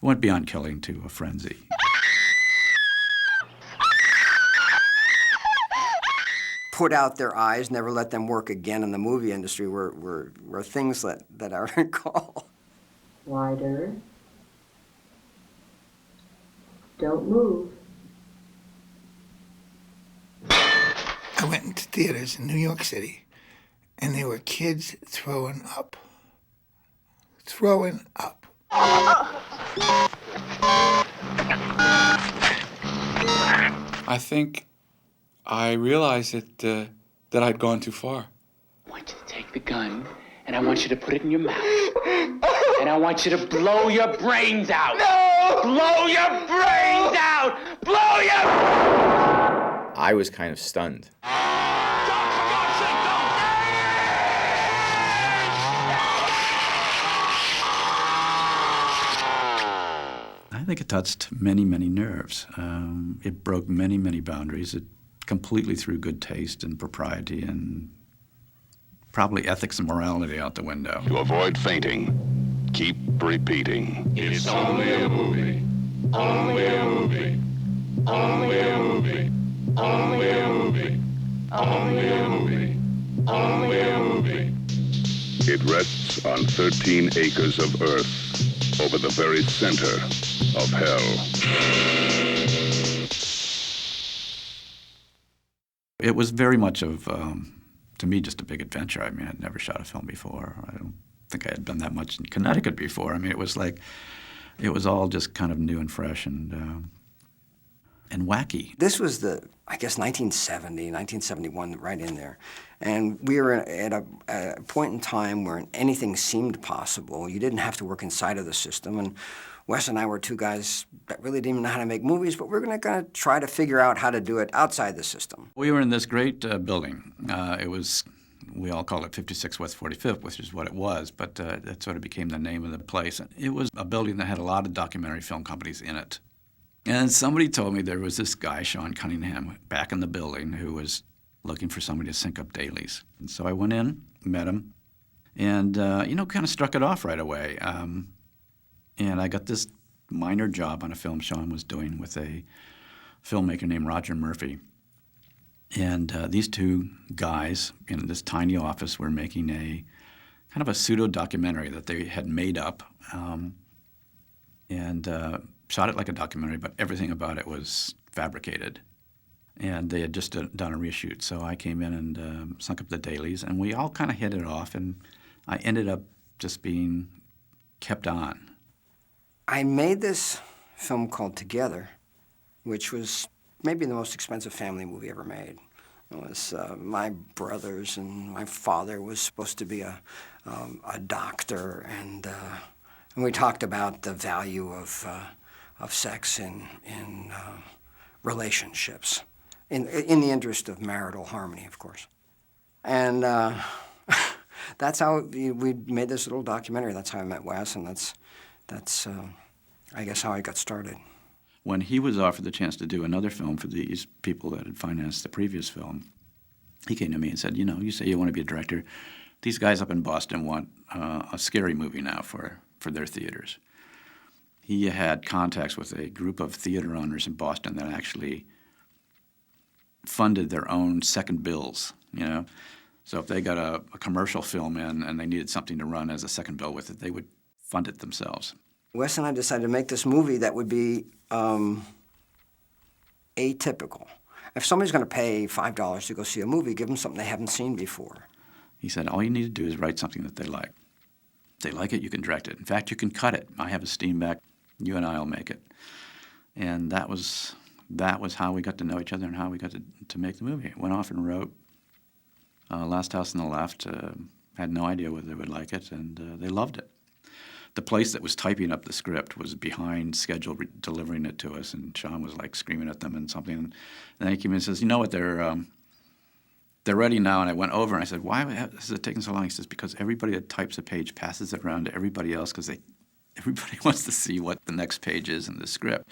It went beyond killing to a frenzy. Put out their eyes, never let them work again in the movie industry were things that I recall. Wider. Don't move. I went into theaters in New York City, and there were kids throwing up. Throwing up. I think I realized that I'd gone too far. I want you to take the gun, and I want you to put it in your mouth. And I want you to blow your brains out. No! Blow your brains out! Blow your... I was kind of stunned. I think it touched many, many nerves. It broke many, many boundaries. It completely threw good taste and propriety and probably ethics and morality out the window. To avoid fainting, keep repeating. It's only a movie. Only a movie. Only a movie. Only a movie. Only a movie. Only a movie. It rests on 13 acres of earth over the very center of hell. It was very much of, to me, just a big adventure. I mean, I'd never shot a film before. I don't think I had done that much in Connecticut before. I mean, it was like, it was all just kind of new and fresh and wacky. This was I guess, 1970, 1971, right in there. And we were at a point in time where anything seemed possible. You didn't have to work inside of the system. And Wes and I were two guys that really didn't even know how to make movies, but we're going to try to figure out how to do it outside the system. We were in this great building. We all called it 56 West 45th, which is what it was, but that sort of became the name of the place. It was a building that had a lot of documentary film companies in it. And somebody told me there was this guy, Sean Cunningham, back in the building who was looking for somebody to sync up dailies. And so I went in, met him, and, kind of struck it off right away. And I got this minor job on a film Sean was doing with a filmmaker named Roger Murphy. And these two guys in this tiny office were making a kind of a pseudo-documentary that they had made up and shot it like a documentary, but everything about it was fabricated. And they had just done a reshoot. So I came in and sunk up the dailies, and we all kind of hit it off, and I ended up just being kept on. I made this film called Together, which was maybe the most expensive family movie ever made. It was my brothers, and my father was supposed to be a doctor, and we talked about the value of sex in relationships, in the interest of marital harmony, of course. And that's how we made this little documentary. That's how I met Wes, and that's I guess how I got started. When he was offered the chance to do another film for these people that had financed the previous film, he came to me and said, you say you want to be a director. These guys up in Boston want a scary movie now for their theaters. He had contacts with a group of theater owners in Boston that actually funded their own second bills, So if they got a commercial film in and they needed something to run as a second bill with it, they would fund it themselves. Wes and I decided to make this movie that would be atypical. If somebody's going to pay $5 to go see a movie, give them something they haven't seen before. He said, all you need to do is write something that they like. If they like it, you can direct it. In fact, you can cut it. I have a steam back. You and I will make it. And that was how we got to know each other and how we got to make the movie. Went off and wrote Last House on the Left. Had no idea whether they would like it, and they loved it. The place that was typing up the script was behind schedule delivering it to us, and Sean was like screaming at them and something. And then he came in and says, you know what, they're ready now. And I went over and I said, why is it taking so long? He says, because everybody that types a page passes it around to everybody else because everybody wants to see what the next page is in the script.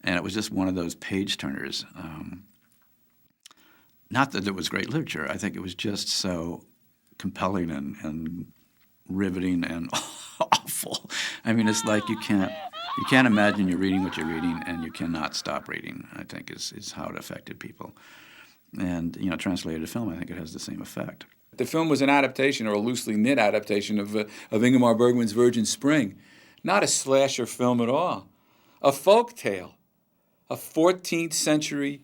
And it was just one of those page turners. Not that it was great literature. I think it was just so compelling and riveting and awful. I mean, it's like you can't You can't imagine you're reading what you're reading, and you cannot stop reading, I think, is how it affected people. And, translated to film, I think it has the same effect. The film was an adaptation, or a loosely knit adaptation, of Ingmar Bergman's Virgin Spring. Not a slasher film at all. A folk tale. A 14th century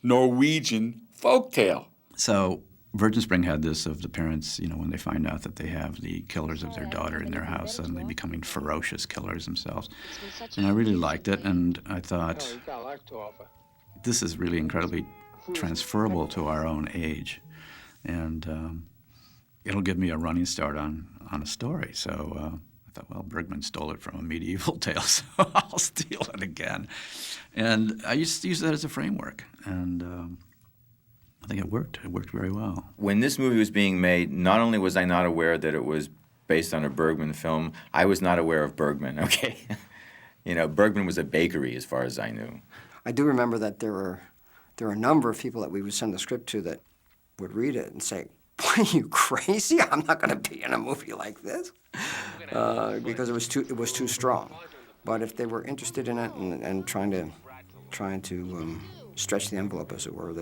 Norwegian folk tale. So Virgin Spring had this of the parents, when they find out that they have the killers of their daughter in their house, suddenly becoming ferocious killers themselves. And I really liked it, and I thought, this is really incredibly transferable to our own age. And it'll give me a running start on a story. So I thought, well, Bergman stole it from a medieval tale, so I'll steal it again. And I used to use that as a framework, and I think it worked. It worked very well. When this movie was being made, not only was I not aware that it was based on a Bergman film, I was not aware of Bergman, okay? Bergman was a bakery as far as I knew. I do remember that there were a number of people that we would send the script to that would read it and say, "What, are you crazy? I'm not going to be in a movie like this," because it was too strong. But if they were interested in it and trying to stretch the envelope, as it were,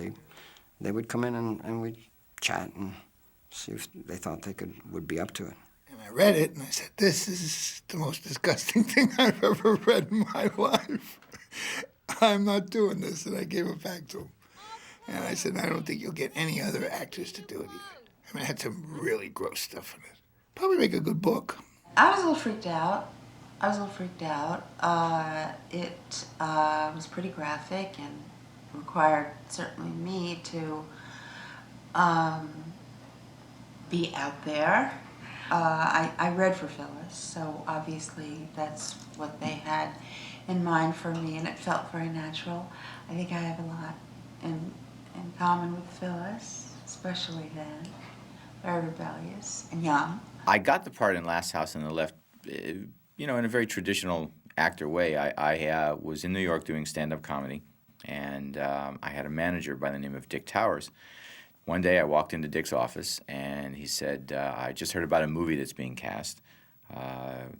they would come in and we'd chat and see if they thought they would be up to it. And I read it, and I said, this is the most disgusting thing I've ever read in my life. I'm not doing this, and I gave it back to him. And I said, I don't think you'll get any other actors to do it either. I mean, it had some really gross stuff in it. Probably make a good book. I was a little freaked out. It was pretty graphic and required certainly me to be out there. I read for Phyllis, so obviously that's what they had in mind for me, and it felt very natural. I think I have a lot in common with Phyllis, especially then. Very rebellious and young. I got the part in Last House on the Left, in a very traditional actor way. I was in New York doing stand-up comedy, and I had a manager by the name of Dick Towers. One day I walked into Dick's office, and he said, I just heard about a movie that's being cast.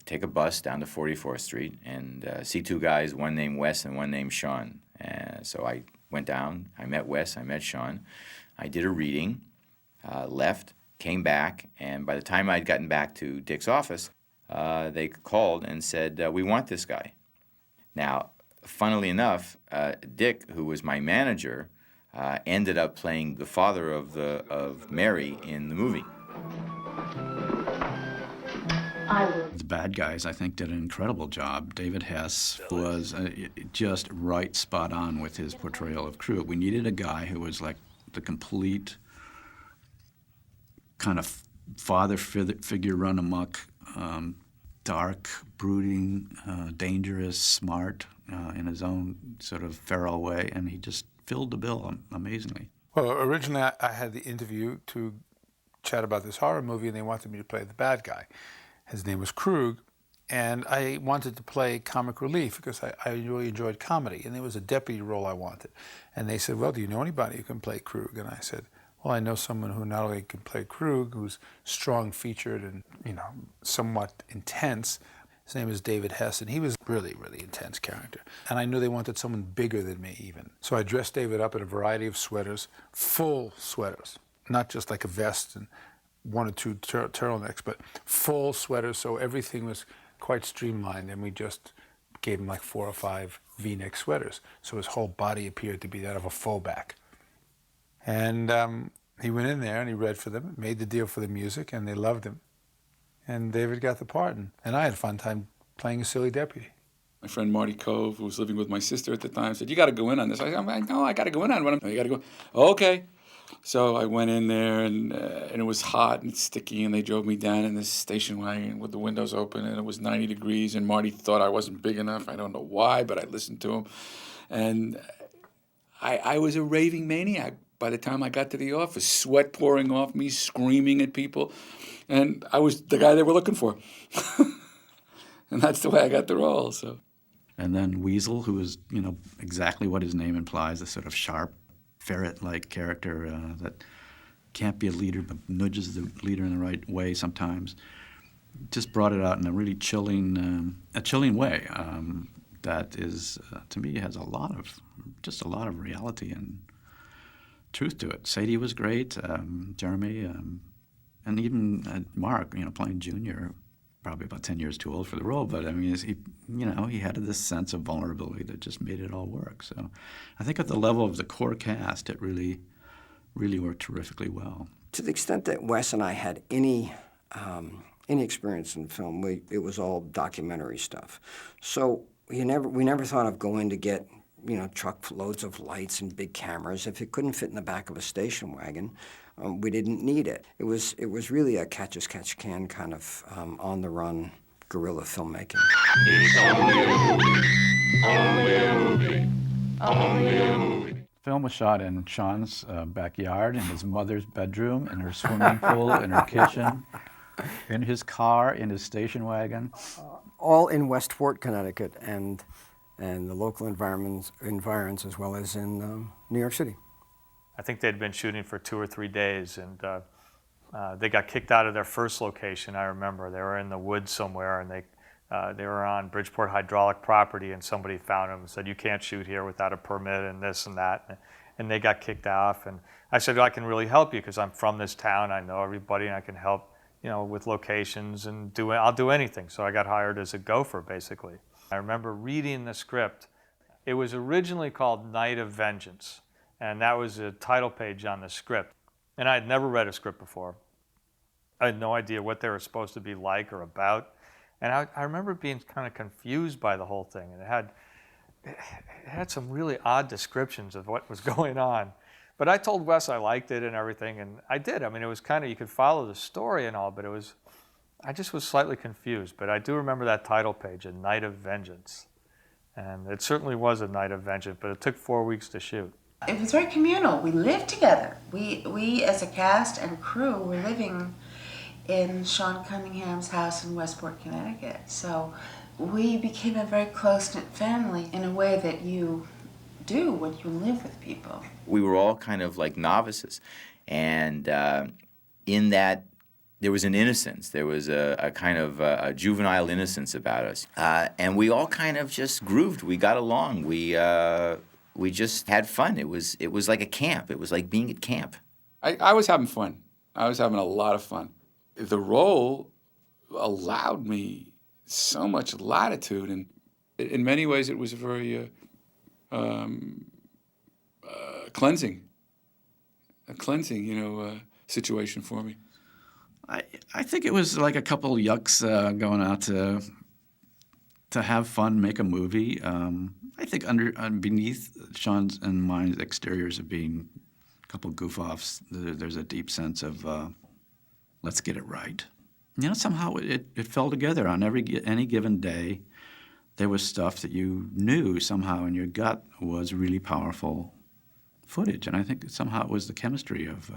Take a bus down to 44th Street and see two guys, one named Wes and one named Sean. So I went down, I met Wes, I met Sean. I did a reading, left, came back, and by the time I'd gotten back to Dick's office, they called and said, we want this guy. Now, funnily enough, Dick, who was my manager, ended up playing the father of Mary in the movie. The bad guys, I think, did an incredible job. David Hess was just right spot on with his portrayal of Krug. We needed a guy who was like the complete kind of father figure run amok, dark, brooding, dangerous, smart, in his own sort of feral way, and he just filled the bill amazingly. Well, originally I had the interview to chat about this horror movie, and they wanted me to play the bad guy. His name was Krug, and I wanted to play comic relief because I really enjoyed comedy, and there was a deputy role I wanted. And they said, well, do you know anybody who can play Krug? And I said, well, I know someone who not only can play Krug, who's strong-featured and, somewhat intense. His name is David Hess, and he was really, really intense character. And I knew they wanted someone bigger than me, even. So I dressed David up in a variety of sweaters, full sweaters, not just like a vest and one or two turtlenecks, but full sweaters, so everything was quite streamlined, and we just gave him like 4 or 5 V-neck sweaters, so his whole body appeared to be that of a fullback. And he went in there and he read for them, made the deal for the music, and they loved him. And David got the part, and I had a fun time playing a silly deputy. My friend Marty Kove, who was living with my sister at the time, said, you got to go in on this. I said, no, I got to go in on it. You got to go. Okay. So I went in there, and it was hot and sticky, and they drove me down in this station wagon with the windows open, and it was 90 degrees, and Marty thought I wasn't big enough. I don't know why, but I listened to him. And I was a raving maniac by the time I got to the office, sweat pouring off me, screaming at people, and I was the guy they were looking for. And that's the way I got the role. So. And then Weasel, who is, exactly what his name implies, a sort of sharp, ferret-like character that can't be a leader but nudges the leader in the right way sometimes. just brought it out in a really chilling way. That is, to me, has a lot of reality and truth to it. Sadie was great, Jeremy, and even Marc, playing Junior, probably about 10 years too old for the role, but I mean, he had this sense of vulnerability that just made it all work. So I think at the level of the core cast, it really, really worked terrifically well. To the extent that Wes and I had any experience in film, it was all documentary stuff. So we never thought of going to get truck loads of lights and big cameras. If it couldn't fit in the back of a station wagon, we didn't need it. It was really a catch-as-catch-can kind of on-the-run guerrilla filmmaking. It's only a movie. Only a movie. Only a movie. Film was shot in Sean's backyard, in his mother's bedroom, in her swimming pool, in her kitchen, in his car, in his station wagon. All in Westport, Connecticut, and the local environs, as well as in New York City. I think they'd been shooting for 2 or 3 days, and they got kicked out of their first location. I remember they were in the woods somewhere, and they were on Bridgeport hydraulic property, and somebody found them and said, "You can't shoot here without a permit," and this and that, and they got kicked off. And I said, "I can really help you because I'm from this town. I know everybody, and I can help, with locations and I'll do anything." So I got hired as a gopher, basically. I remember reading the script. It was originally called Night of Vengeance, and that was a title page on the script. And I had never read a script before. I had no idea what they were supposed to be like or about. And I remember being kind of confused by the whole thing. And it had some really odd descriptions of what was going on. But I told Wes I liked it and everything, and I did. I mean, it was kind of, you could follow the story and all, but I just was slightly confused. But I do remember that title page, A Night of Vengeance. And it certainly was a night of vengeance, but it took 4 weeks to shoot. It was very communal. We lived together. We as a cast and crew were living in Sean Cunningham's house in Westport, Connecticut. So we became a very close-knit family in a way that you do when you live with people. We were all kind of like novices, and in that there was an innocence. There was a kind of a juvenile innocence about us, and we all kind of just grooved. We got along. We just had fun. It was like a camp. It was like being at camp. I was having fun. I was having a lot of fun. The role allowed me so much latitude, and in many ways it was a very cleansing situation for me. I think it was like a couple yucks going out to have fun, make a movie. I think beneath Sean's and mine's exteriors of being a couple goof-offs, there's a deep sense of let's get it right. Somehow it fell together on any given day. There was stuff that you knew somehow in your gut was really powerful footage, and I think somehow it was the chemistry of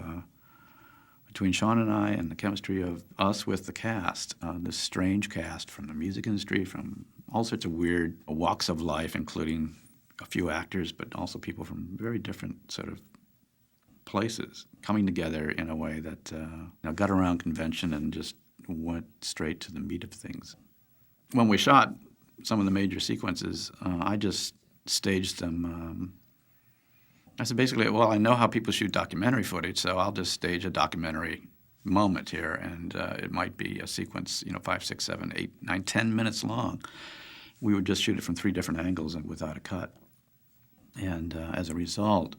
between Sean and I, and the chemistry of us with the cast, this strange cast from the music industry, from all sorts of weird walks of life, including a few actors, but also people from very different sort of places, coming together in a way that got around convention and just went straight to the meat of things. When we shot some of the major sequences, I just staged them. I said basically, well, I know how people shoot documentary footage, so I'll just stage a documentary moment here, and it might be a sequence, 5, 6, 7, 8, 9, 10 minutes long. We would just shoot it from 3 different angles and without a cut. And as a result,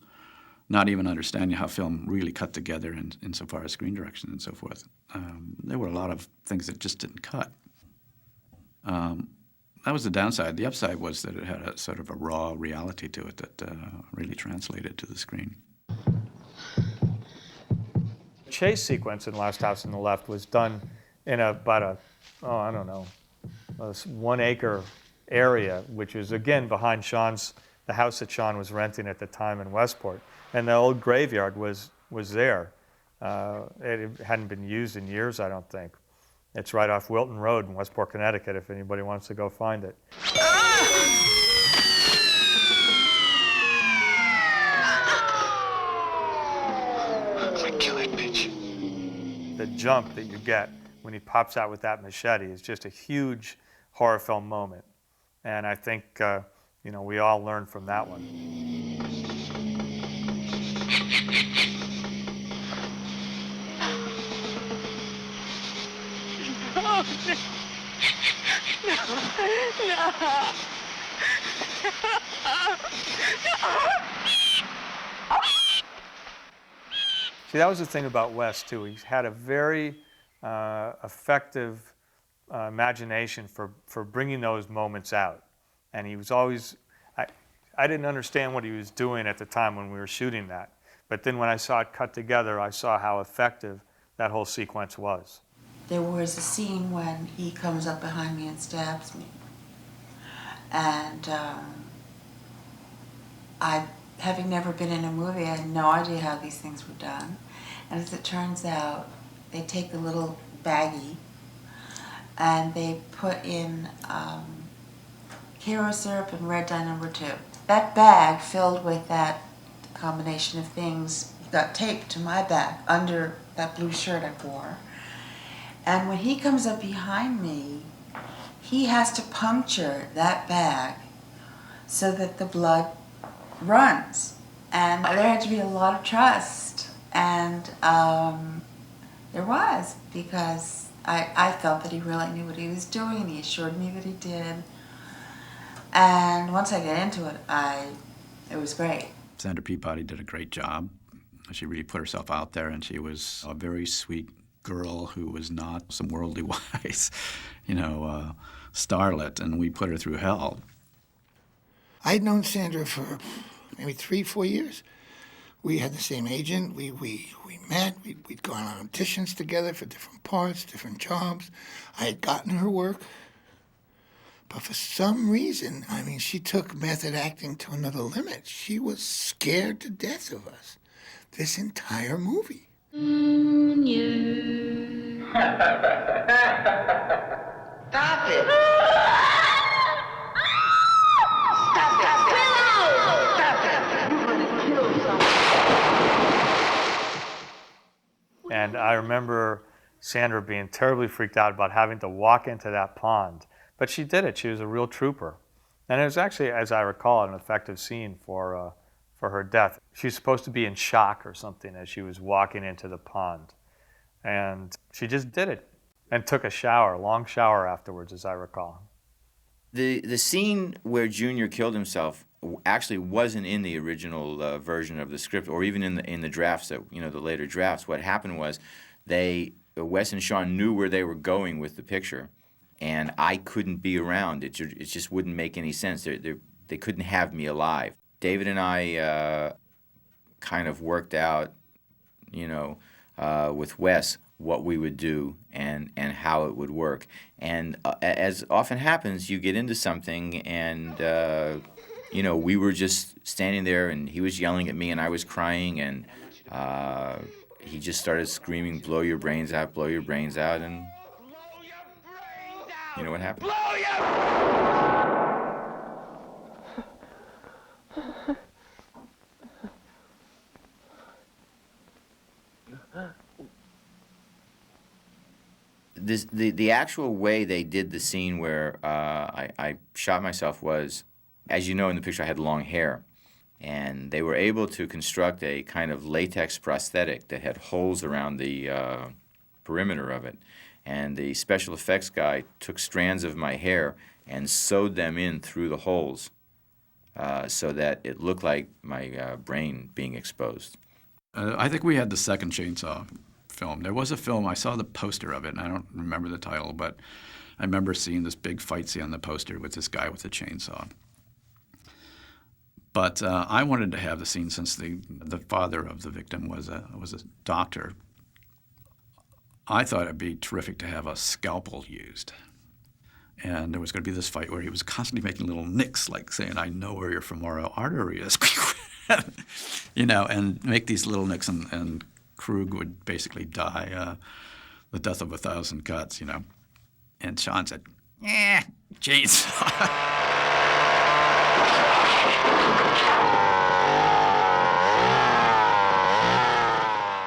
not even understanding how film really cut together insofar as screen direction and so forth, there were a lot of things that just didn't cut. That was the downside. The upside was that it had a sort of a raw reality to it that really translated to the screen. The chase sequence in Last House on the Left was done in about a 1 acre area, which was again behind the house that Sean was renting at the time in Westport. And the old graveyard was there. It hadn't been used in years, I don't think. It's right off Wilton Road in Westport, Connecticut, if anybody wants to go find it. Quick, kill that bitch. The jump that you get when he pops out with that machete is just a huge horror film moment. And I think, we all learned from that one. See, that was the thing about Wes, too. He had a very effective imagination for bringing those moments out. And he was always, I didn't understand what he was doing at the time when we were shooting that. But then when I saw it cut together, I saw how effective that whole sequence was. There was a scene when he comes up behind me and stabs me. And having never been in a movie, I had no idea how these things were done. And as it turns out, they take a little baggie and they put in hero syrup and red dye number 2. That bag filled with that combination of things got taped to my back under that blue shirt I wore. And when he comes up behind me, he has to puncture that bag so that the blood runs. And there had to be a lot of trust. And there was, because I felt that he really knew what he was doing, and he assured me that he did. And once I get into it, it was great. Sandra Peabody did a great job. She really put herself out there, and she was a very sweet girl who was not some worldly wise, starlet, and we put her through hell. I'd known Sandra for maybe 3-4 years. We had the same agent. We met. We'd gone on auditions together for different parts, different jobs. I had gotten her work. But for some reason, she took method acting to another limit. She was scared to death of us this entire movie. Stop it! And I remember Sandra being terribly freaked out about having to walk into that pond. But she did it. She was a real trooper. And it was actually, as I recall, an effective scene for her death. She was supposed to be in shock or something as she was walking into the pond. And she just did it and took a long shower afterwards, as I recall. The scene where Junior killed himself actually wasn't in the original version of the script, or even in the drafts that the later drafts. What happened was Wes and Sean knew where they were going with the picture, and I couldn't be around. It just wouldn't make any sense. They couldn't have me alive. David and I kind of worked out, with Wes what we would do and how it would work. And as often happens, you get into something and, we were just standing there and he was yelling at me and I was crying and he just started screaming, blow your brains out, and you know what happened? The actual way they did the scene where I shot myself was, as you know in the picture, I had long hair. And they were able to construct a kind of latex prosthetic that had holes around the perimeter of it. And the special effects guy took strands of my hair and sewed them in through the holes so that it looked like my brain being exposed. I think we had the second Chainsaw film. There was a film, I saw the poster of it, and I don't remember the title, but I remember seeing this big fight scene on the poster with this guy with a chainsaw. But I wanted to have the scene since the father of the victim was a doctor. I thought it'd be terrific to have a scalpel used. And there was going to be this fight where he was constantly making little nicks, like saying, "I know where your femoral artery is," and make these little nicks, and Krug would basically die the death of 1,000 cuts, And Sean said, chainsaw.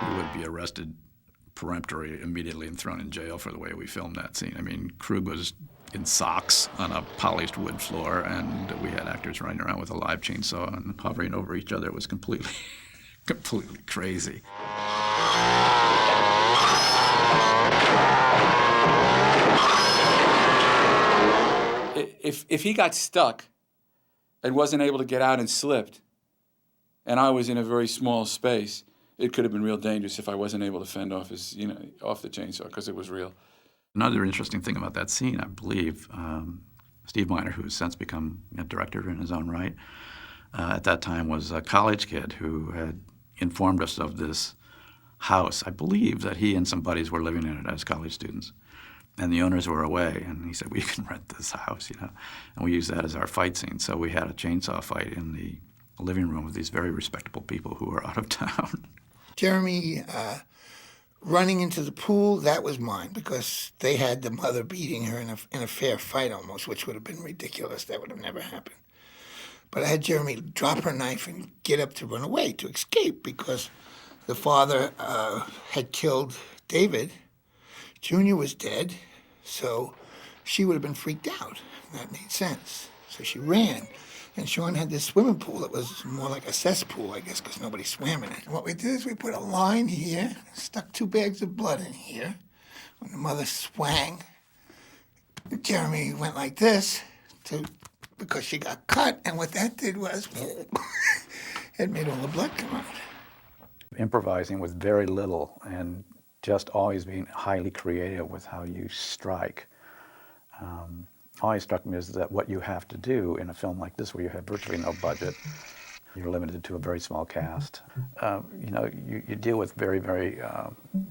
We would be arrested peremptory immediately been thrown in jail for the way we filmed that scene. I mean, Krug was in socks on a polished wood floor, and we had actors running around with a live chainsaw and hovering over each other. It was completely, completely crazy. If he got stuck and wasn't able to get out and slipped, and I was in a very small space, it could have been real dangerous if I wasn't able to fend off off the chainsaw, because it was real. Another interesting thing about that scene, I believe, Steve Miner, who has since become a director in his own right, at that time was a college kid who had informed us of this house. I believe that he and some buddies were living in it as college students. And the owners were away, and he said, "We can rent this house, And we used that as our fight scene. So we had a chainsaw fight in the living room with these very respectable people who were out of town. Jeremy running into the pool, that was mine, because they had the mother beating her in a fair fight almost, which would have been ridiculous. That would have never happened. But I had Jeremy drop her knife and get up to run away, to escape, because the father had killed David. Junior was dead, so she would have been freaked out. That made sense. So she ran. And Sean had this swimming pool that was more like a cesspool, I guess, because nobody swam in it. And what we did is we put a line here, stuck 2 bags of blood in here. When the mother swang, Jeremy went like this because she got cut, and what that did was it made all the blood come out. Improvising with very little and just always being highly creative with how you strike. Always struck me is that what you have to do in a film like this, where you have virtually no budget, you're limited to a very small cast. You deal with very, very,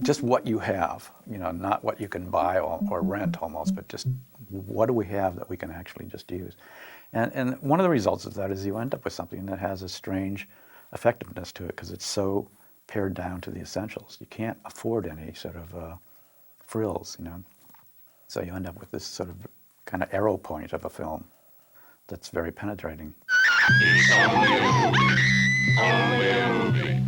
just what you have, not what you can buy or rent almost, but just what do we have that we can actually just use. And one of the results of that is you end up with something that has a strange effectiveness to it because it's so pared down to the essentials. You can't afford any sort of frills, So you end up with this sort of kind of arrow point of a film that's very penetrating. It's only a movie. Only a movie.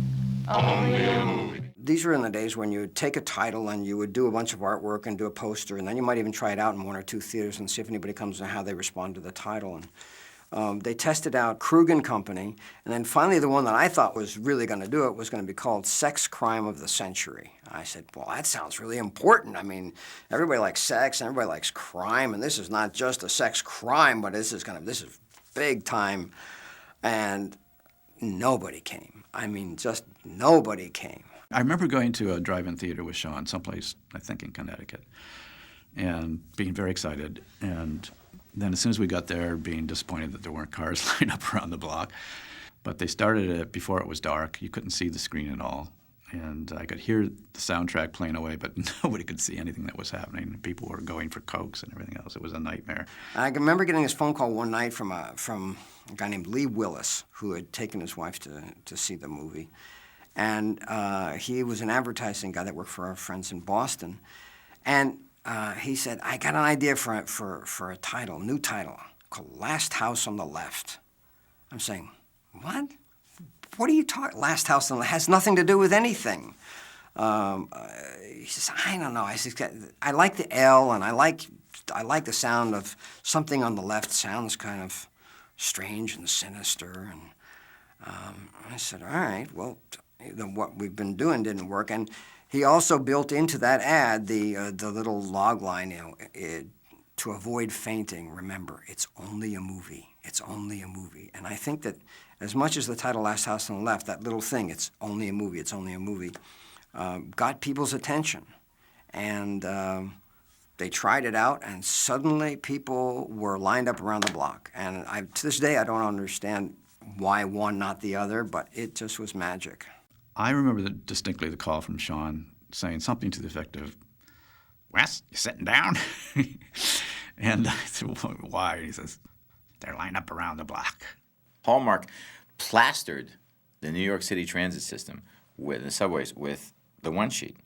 Only a movie. These were in the days when you would take a title and you would do a bunch of artwork and do a poster, and then you might even try it out in 1 or 2 theaters and see if anybody comes and how they respond to the title. And they tested out Krug and Company, and then finally the one that I thought was really going to do it was going to be called Sex Crime of the Century. I said, well, that sounds really important. I mean, everybody likes sex, and everybody likes crime, and this is not just a sex crime, but this is big time. And nobody came. I mean, just nobody came. I remember going to a drive-in theater with Sean, someplace, I think in Connecticut, and being very excited. And then as soon as we got there, being disappointed that there weren't cars lined up around the block. But they started it before it was dark. You couldn't see the screen at all. And I could hear the soundtrack playing away, but nobody could see anything that was happening. People were going for Cokes and everything else. It was a nightmare. I remember getting this phone call one night from a guy named Lee Willis, who had taken his wife to see the movie. And he was an advertising guy that worked for our friends in Boston. And he said, I got an idea for a title, new title, called Last House on the Left. I'm saying, what? What are you talking? Last House on the Left has nothing to do with anything. He says, I don't know. I said, I like the L, and I like the sound of something on the left. Sounds kind of strange and sinister. And I said, all right, well, what we've been doing didn't work. And he also built into that ad the little log line, to avoid fainting, remember, it's only a movie. It's only a movie. And I think that as much as the title Last House on the Left, that little thing, it's only a movie, it's only a movie, got people's attention. And they tried it out, and suddenly people were lined up around the block. And to this day, I don't understand why one, not the other, but it just was magic. I remember distinctly the call from Sean saying something to the effect of, Wes, you sitting down? And I said, well, why? And he says, they're lined up around the block. Hallmark plastered the New York City transit system with the subways with the one sheet.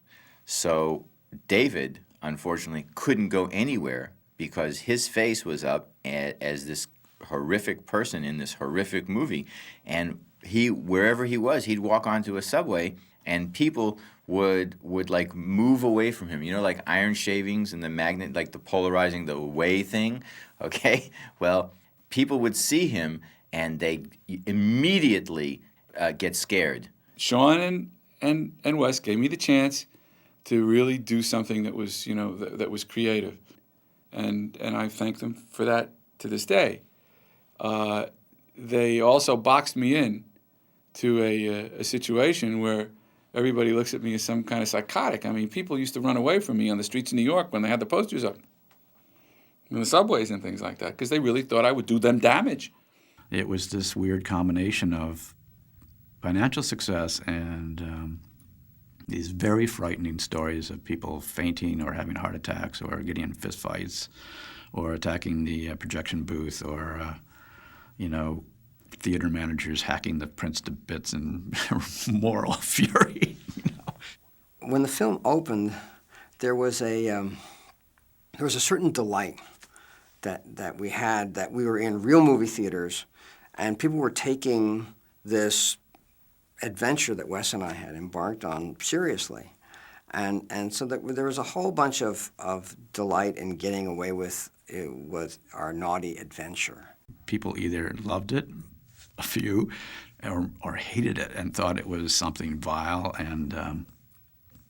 So David, unfortunately, couldn't go anywhere because his face was up as this horrific person in this horrific movie. And wherever he was, he'd walk onto a subway, and people would like move away from him. You know, like iron shavings and the magnet, like the polarizing the away thing. Okay, well, people would see him and they immediately get scared. Sean and Wes gave me the chance to really do something that was, you know, that was creative, and I thank them for that to this day. They also boxed me in to a situation where everybody looks at me as some kind of psychotic. I mean, people used to run away from me on the streets of New York when they had the posters up, in the subways and things like that, because they really thought I would do them damage. It was this weird combination of financial success and these very frightening stories of people fainting or having heart attacks or getting in fistfights or attacking the projection booth or, you know, theater managers hacking the prints to bits in moral fury. You know? When the film opened, there was a certain delight that we had, that we were in real movie theaters, and people were taking this adventure that Wes and I had embarked on seriously. And so that there was a whole bunch of delight in getting away with our naughty adventure. People either loved it, a few, or hated it and thought it was something vile and,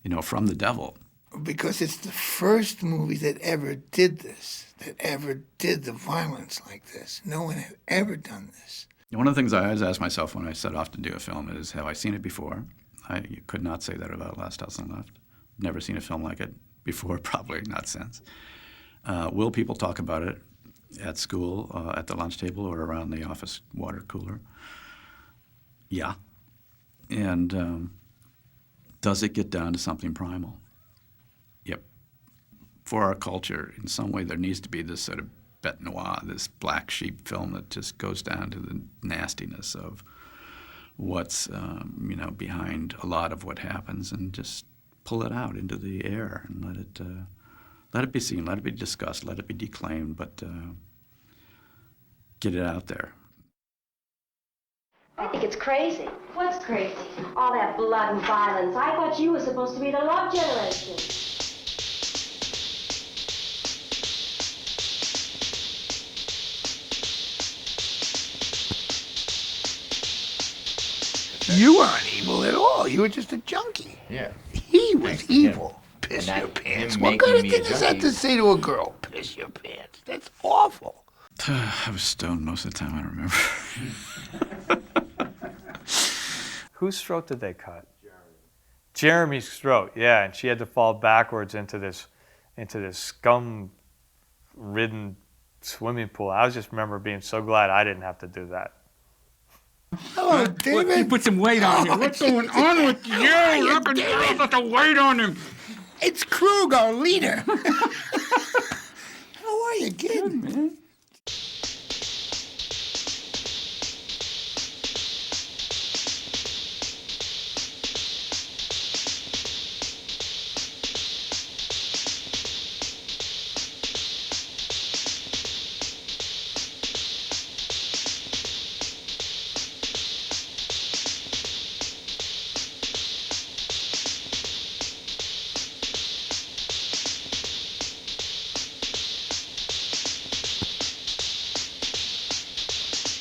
you know, from the devil. Because it's the first movie that ever did this, that ever did the violence like this. No one had ever done this. One of the things I always ask myself when I set off to do a film is, have I seen it before? I could not say that about Last House on the Left. Never seen a film like it before, probably not since. Will people talk about it at school, at the lunch table, or around the office water cooler? Yeah. And does it get down to something primal? Yep. For our culture, in some way, there needs to be this sort of bête noire, this black sheep film that just goes down to the nastiness of what's, you know, behind a lot of what happens, and just pull it out into the air and let it be seen, let it be discussed, let it be declaimed, but get it out there. I think it's crazy. What's crazy? All that blood and violence. I thought you were supposed to be the love generation. You weren't evil at all. You were just a junkie. Yeah. He was evil. Piss And your that- pants. him What kind of making me thing a is that to junkie. say to a girl? Piss your pants. That's awful. I was stoned most of the time, I remember. Whose throat did they cut? Jeremy's throat, yeah, and she had to fall backwards into this scum-ridden swimming pool. I just remember being so glad I didn't have to do that. Hello, David. You put some weight on him. What's going on with you? Look at you, put the weight on him. It's Krug, our leader. How are you, kid? Good, man.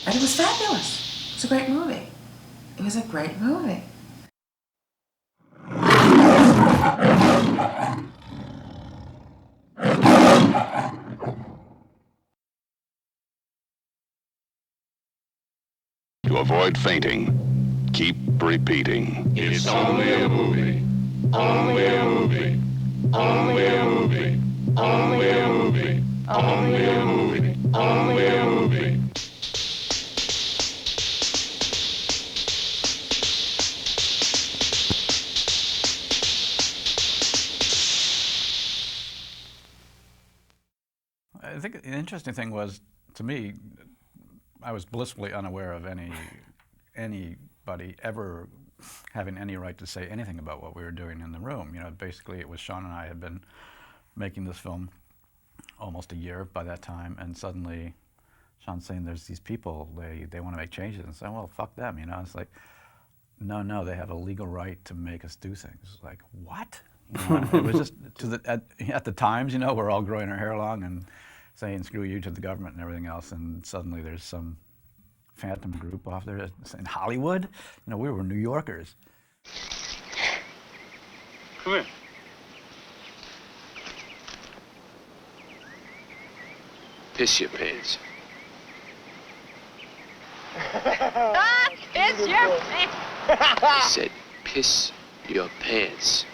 And it was fabulous. It's a great movie. It was a great movie. To avoid fainting, keep repeating. It's only a movie. Only a movie. Only a movie. Only a movie. Only a movie. Only a movie. I think the interesting thing was, to me, I was blissfully unaware of anybody ever having any right to say anything about what we were doing in the room. You know, basically it was Sean and I had been making this film almost a year by that time, and suddenly Sean's saying there's these people, they want to make changes, and saying, well, fuck them, you know. It's like, no, they have a legal right to make us do things. Like, what? You know, it was just, at the times, you know, we're all growing our hair long and saying screw you to the government and everything else, and suddenly there's some phantom group off there in Hollywood. You know, we were New Yorkers. Come here. Piss your pants. Piss your pants. I said piss your pants.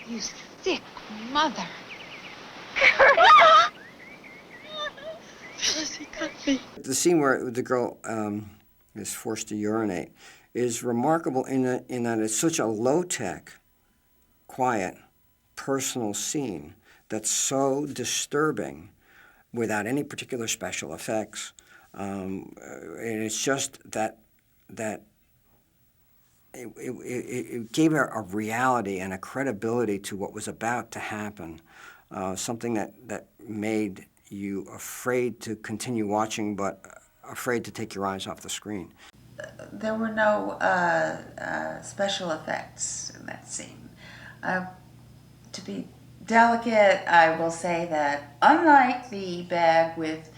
You sick mother. He cut me. The scene where the girl is forced to urinate is remarkable in that it's such a low-tech, quiet, personal scene that's so disturbing without any particular special effects. And it's just that it gave a reality and a credibility to what was about to happen, something that made you afraid to continue watching, but afraid to take your eyes off the screen. There were no special effects in that scene. To be delicate, I will say that unlike the bag with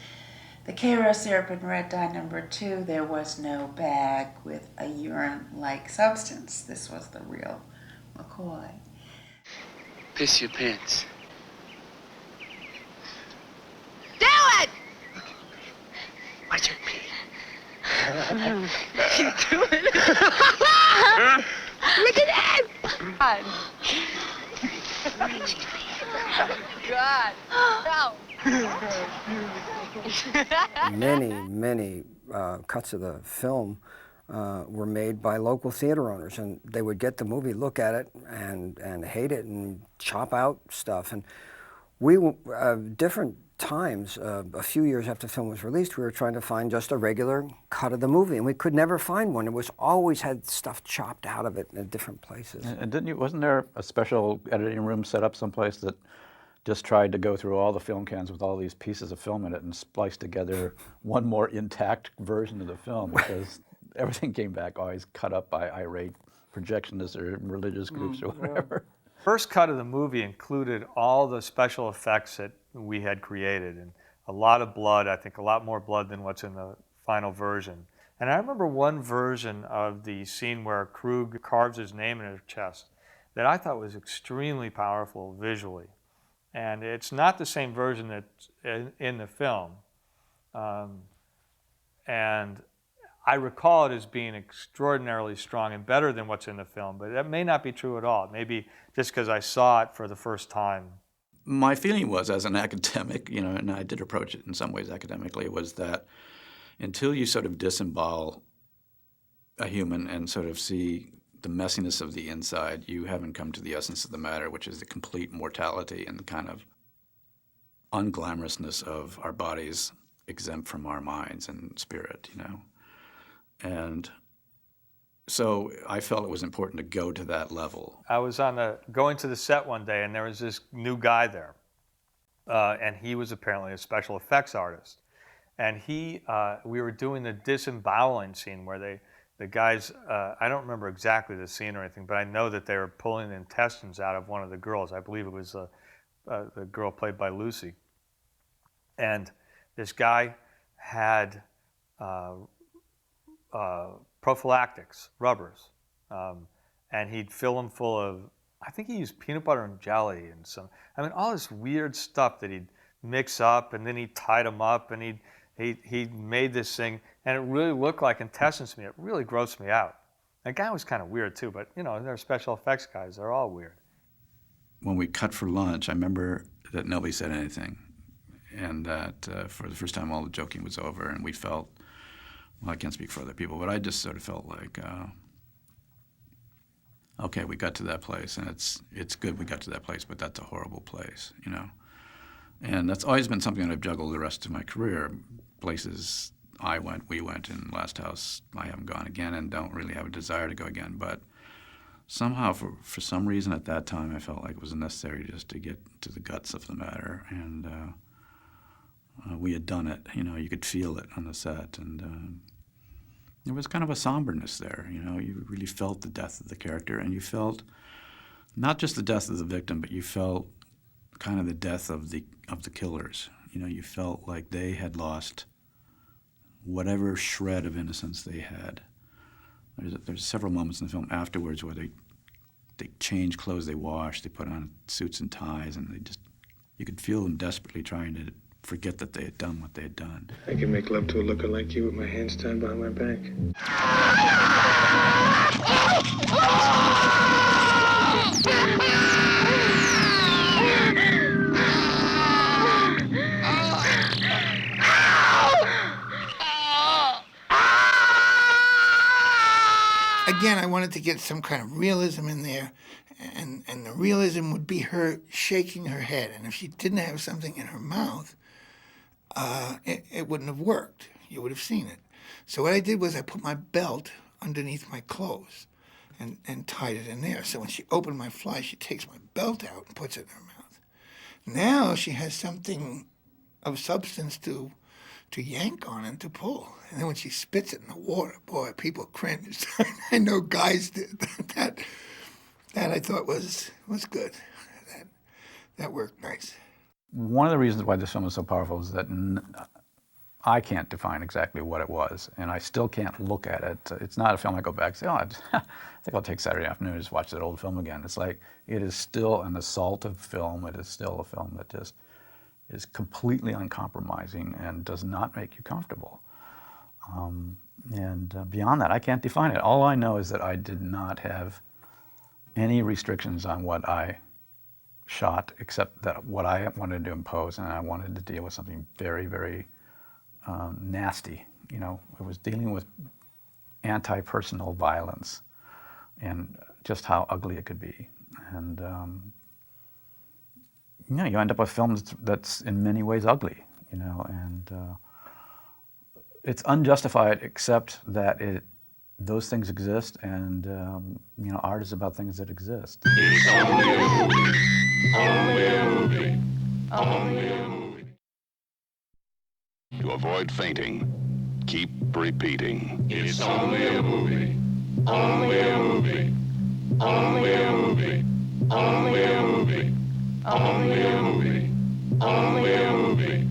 the Cairo syrup and red dye number 2, there was no bag with a urine-like substance. This was the real McCoy. Piss your pants. Do it! Watch your pee. Keep doing it. Look at that! God. No. Many cuts of the film were made by local theater owners, and they would get the movie, look at it, and hate it, and chop out stuff. And we, different times, a few years after the film was released, we were trying to find just a regular cut of the movie, and we could never find one. It was always had stuff chopped out of it in different places. And wasn't there a special editing room set up someplace that just tried to go through all the film cans with all these pieces of film in it and splice together one more intact version of the film, because everything came back always cut up by irate projectionists or religious groups or whatever. First cut of the movie included all the special effects that we had created, and a lot of blood, I think a lot more blood than what's in the final version. And I remember one version of the scene where Krug carves his name in his chest that I thought was extremely powerful visually. And it's not the same version that's in the film. And I recall it as being extraordinarily strong and better than what's in the film, but that may not be true at all. Maybe just because I saw it for the first time. My feeling was, as an academic, you know, and I did approach it in some ways academically, was that until you sort of disembowel a human and sort of see the messiness of the inside, you haven't come to the essence of the matter, which is the complete mortality and the kind of unglamorousness of our bodies exempt from our minds and spirit, you know. And so I felt it was important to go to that level. I was going to the set one day, and there was this new guy there, and he was apparently a special effects artist. And we were doing the disemboweling scene where the guys, I don't remember exactly the scene or anything, but I know that they were pulling the intestines out of one of the girls. I believe it was the girl played by Lucy. And this guy had prophylactics, rubbers, and he'd fill them full of, I think he used peanut butter and jelly and all this weird stuff that he'd mix up, and then he tied them up, and he made this thing, and it really looked like intestines to me. It really grossed me out. That guy was kind of weird too, but you know, they're special effects guys. They're all weird. When we cut for lunch, I remember that nobody said anything, and that for the first time all the joking was over, and we felt, well, I can't speak for other people, but I just sort of felt like, okay, we got to that place, and it's good we got to that place, but that's a horrible place, you know. And that's always been something that I've juggled the rest of my career. Places we went, and Last House I haven't gone again and don't really have a desire to go again. But somehow, for some reason at that time, I felt like it was necessary just to get to the guts of the matter. And we had done it. You know, you could feel it on the set. And there was kind of a somberness there. You know, you really felt the death of the character, and you felt not just the death of the victim, but you felt kind of the death of the killers. You know, you felt like they had lost whatever shred of innocence they had. There's several moments in the film afterwards where they change clothes, they wash, they put on suits and ties, and you could feel them desperately trying to forget that they had done what they had done. I can make love to a looker like you with my hands tied behind my back. Again, I wanted to get some kind of realism in there, and the realism would be her shaking her head. And if she didn't have something in her mouth, it wouldn't have worked. You would have seen it. So what I did was I put my belt underneath my clothes and tied it in there. So when she opened my fly, she takes my belt out and puts it in her mouth. Now she has something of substance to yank on and to pull. And then when she spits it in the water, boy, people cringed. I know guys did. That I thought was good. That worked nice. One of the reasons why this film is so powerful is that I can't define exactly what it was, and I still can't look at it. It's not a film I go back and say, I think I'll take Saturday afternoon and just watch that old film again. It's like, it is still an assaultive film. It is still a film that just is completely uncompromising and does not make you comfortable. Beyond that, I can't define it. All I know is that I did not have any restrictions on what I shot, except that what I wanted to impose, and I wanted to deal with something very, very nasty. You know, it was dealing with anti-personal violence and just how ugly it could be. And you know, you end up with films that's in many ways ugly, you know, and it's unjustified, except that those things exist, and you know, art is about things that exist. It's only a movie. Only a movie. Only a movie. To avoid fainting, keep repeating. It's only a movie. Only a movie. Only a movie. Only a movie. Only a movie. Only a movie.